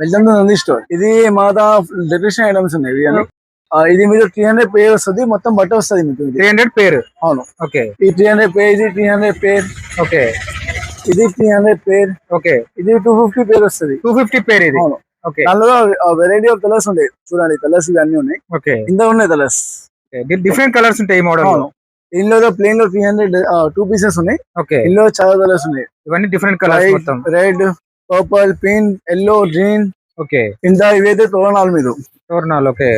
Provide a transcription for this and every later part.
Welcome to Nandi store. ఇది మాదా decoration items ఉన్నాయి ఇవి అని. ఇది మీరు 300 పేర్ వస్తుంది, మొత్తం బట్ట వస్తుంది మీకు. 300 పేర్. అవును. ఓకే. ఈ 300 పేర్, ఇది 300 పేర్. ఓకే. ఇది 300 పేర్. ఓకే. ఇది 250 పేర్ వస్తుంది. 250 పేర్ ఇది. అవును. ఓకే. దానిలో వెరైటీ ఆఫ్ కలర్స్ ఉంటాయి. చూడండి, కలర్స్ ఇవి అన్ని ఉన్నాయి. ఓకే. ఇంత ఉన్నాయి కలర్స్. డిఫరెంట్ కలర్స్ ఉంటాయి ఈ మోడల్. అవును. ఇందులో ప్లేన్ లో 300 2 పీసెస్ ఉన్నాయి. ఓకే. ఇందులో చాలా కలర్స్ ఉన్నాయి. ఇవన్నీ డిఫరెంట్ కలర్స్ మొత్తం. Red, purple, pink, yellow, green. Okay. ఇంత ఇవైతే తోరణాలు మీద. తోరణాలు. ఓకే.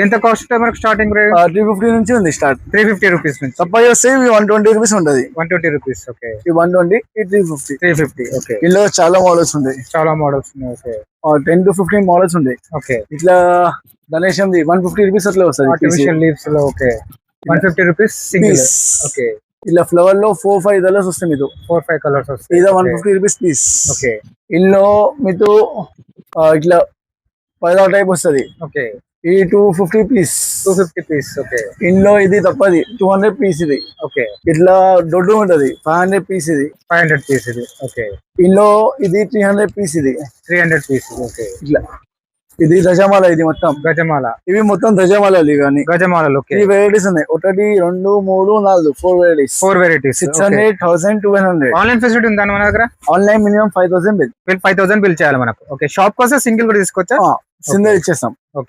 ఎంత కాస్ట్ మనకు స్టార్టింగ్ రేట్? 350 నుంచి ఉంది స్టార్ట్. 350 రూపీస్ నుంచి. తప్ప వస్తే 120 రూపీస్ ఉంటది. 120 రూపీస్. ఓకే. ఈ 120, ఈ 350. 350. ఓకే. ఇందులో చాలా మోడల్స్ ఉంటాయి. చాలా మోడల్స్ ఉన్నాయి. ఓకే. 10 to 15 మోడల్స్ ఉంటాయి. ఓకే. ఇట్లా గణేశంది 150 రూపీస్ అట్లా వస్తుంది. ఆర్టిఫిషియల్ లీవ్స్ లో. ఓకే. 150 rupees single. ఓకే. ఇలా ఫ్లవర్ లో 4-5 కలర్స్ వస్తాయి మీకు. 4-5 కలర్స్ వస్తాయి. ఇది 150 రూపీస్ పీస్. ఓకే. ఇందులో మీకు ఇట్లా 10 టైప్ వస్తుంది. ఓకే. ఈ 250 పీస్. 250 పీస్. ఓకే. ఇందులో ఇది తప్పది 200 పీస్ ఇది. ఓకే. ఇట్లా దొడ్డు ఉంటది 500 పీస్ ఇది. 500 పీస్ ఇది. ఓకే. ఇందులో ఇది 300 పీస్ ఇది. 300 పీస్. ఓకే. ఇట్లా ఇది గజమాల. ఇది మొత్తం గజమాల. ఇవి మొత్తం గజమాలలు ఇవన్నీ. గజమాలలు. ఓకే. 3 వెరైటీస్ ఉన్నాయి. 1 2 3 4 4 వెరైటీస్. 4 వెరైటీస్. 600, 1000, 1200. ఆన్లైన్ ఫెసిలిటీ ఉందా మన దగ్గర? Online minimum 5000 bill. 5000 బిల్ చేయాలి మనకు. ఓకే. షాప్ కోసం సింగిల్ కూడా తీసుకోవచ్చా? సింగిల్ ఇచ్చేస్తాం. ఓకే.